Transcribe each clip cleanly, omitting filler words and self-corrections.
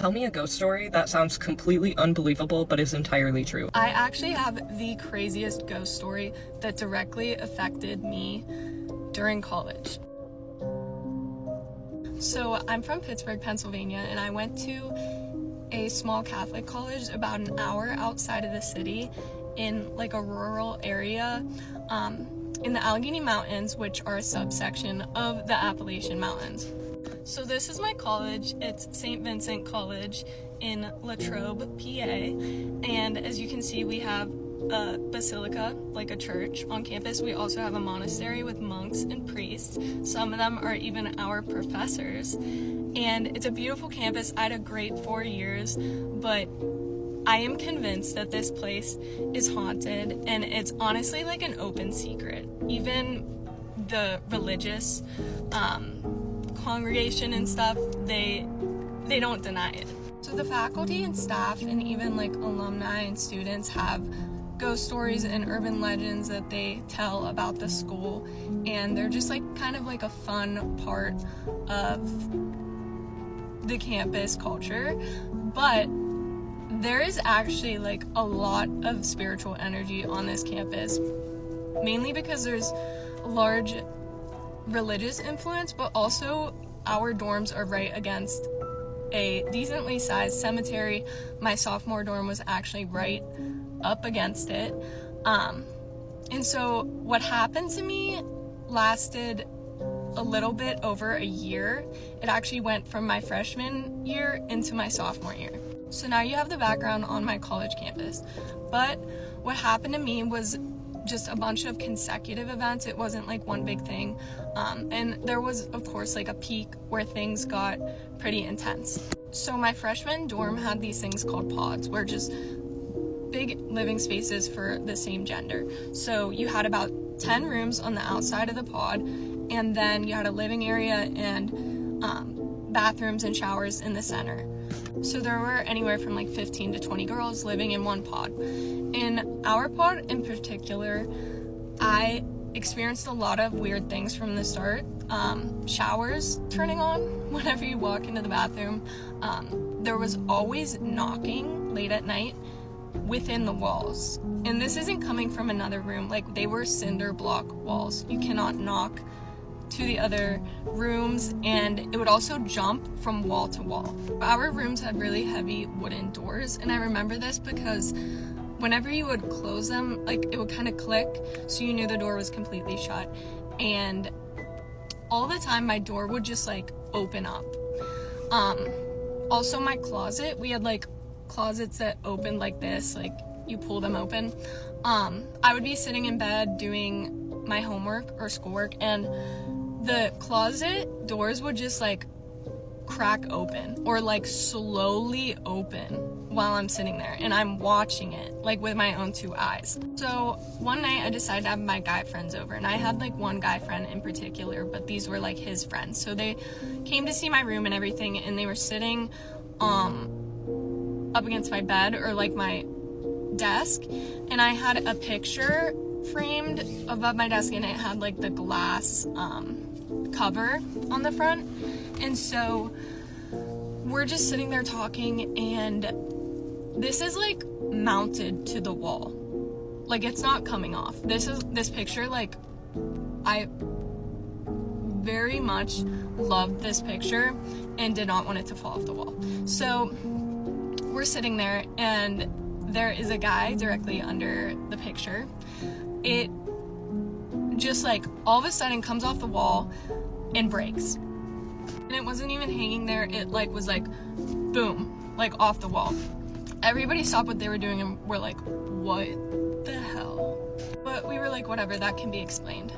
Tell me a ghost story that sounds completely unbelievable but is entirely true. I actually have the craziest ghost story that directly affected me during college. So I'm from Pittsburgh, Pennsylvania, and I went to a small Catholic college about an hour outside of the city in like a rural area in the Allegheny Mountains, which are a subsection of the Appalachian Mountains. So this is my college. It's St. Vincent College in Latrobe, PA, and as you can see, we have a basilica, like a church, on campus. We also have a monastery with monks and priests. Some of them are even our professors, and it's a beautiful campus. I had a great 4 years, but I am convinced that this place is haunted, and it's honestly like an open secret. Even the religious congregation and stuff, they don't deny it. So the faculty and staff and even like alumni and students have ghost stories and urban legends that they tell about the school, and they're just like kind of like a fun part of the campus culture. But there is actually like a lot of spiritual energy on this campus, mainly because there's a large religious influence, but also our dorms are right against a decently sized cemetery. My sophomore dorm was actually right up against it. And so what happened to me lasted a little bit over a year. It actually went from my freshman year into my sophomore year. So now you have the background on my college campus. But what happened to me was just a bunch of consecutive events. It wasn't like one big thing. And there was, of course, like a peak where things got pretty intense. So my freshman dorm had these things called pods, where just big living spaces for the same gender. So you had about 10 rooms on the outside of the pod, and then you had a living area and bathrooms and showers in the center. So there were anywhere from like 15 to 20 girls living in one pod. In our pod in particular, I experienced a lot of weird things from the start. Showers turning on whenever you walk into the bathroom. There was always knocking late at night within the walls. And this isn't coming from another room. Like, they were cinder block walls. You cannot knock to the other rooms, and it would also jump from wall to wall. Our rooms had really heavy wooden doors, and I remember this because whenever you would close them, like, it would kind of click, so you knew the door was completely shut. And all the time my door would just like open up. Also my closet, we had like closets that opened like this, like you pull them open. I would be sitting in bed doing my homework or schoolwork, and the closet doors would just like crack open or like slowly open while I'm sitting there, and I'm watching it like with my own two eyes. So one night I decided to have my guy friends over, and I had like one guy friend in particular, but these were like his friends. So they came to see my room and everything, and they were sitting up against my bed or like my desk, and I had a picture framed above my desk, and it had like the glass cover on the front. And so we're just sitting there talking, and this is like mounted to the wall, like it's not coming off. This picture, like, I very much loved this picture and did not want it to fall off the wall. So we're sitting there, and there is a guy directly under the picture. It just like all of a sudden comes off the wall and breaks. And it wasn't even hanging there. It like was like boom, like off the wall. Everybody stopped what they were doing and were like, what the hell? But we were like, whatever, that can be explained.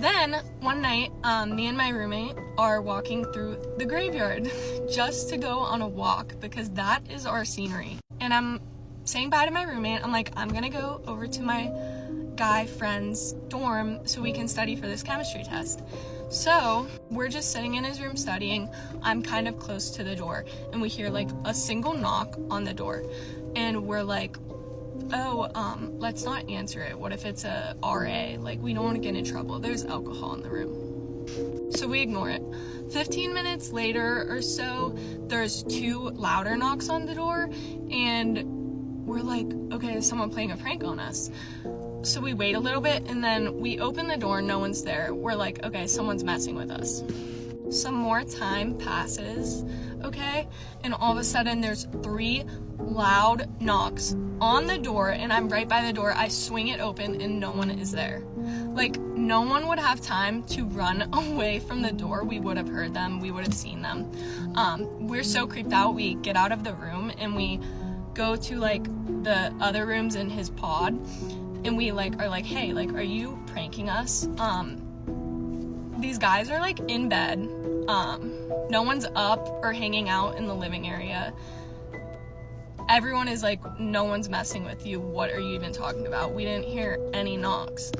Then one night, me and my roommate are walking through the graveyard just to go on a walk, because that is our scenery. And I'm saying bye to my roommate. I'm like, I'm gonna go over to my guy friend's dorm so we can study for this chemistry test. So we're just sitting in his room studying. I'm kind of close to the door, and we hear like a single knock on the door, and we're like, oh, let's not answer it. What if it's a RA? Like, we don't want to get in trouble. There's alcohol in the room. So we ignore it. 15 minutes later or so, there's 2 louder knocks on the door, and we're like, okay, is someone playing a prank on us? So we wait a little bit, and then we open the door, no one's there. We're like, okay, someone's messing with us. Some more time passes, okay? And all of a sudden there's 3 loud knocks on the door, and I'm right by the door. I swing it open and no one is there. Like, no one would have time to run away from the door. We would have heard them, we would have seen them. We're so creeped out, we get out of the room and we go to like the other rooms in his pod, and we like are like, hey, like, are you pranking us? These guys are like in bed. No one's up or hanging out in the living area. Everyone is like, no one's messing with you. What are you even talking about? We didn't hear any knocks.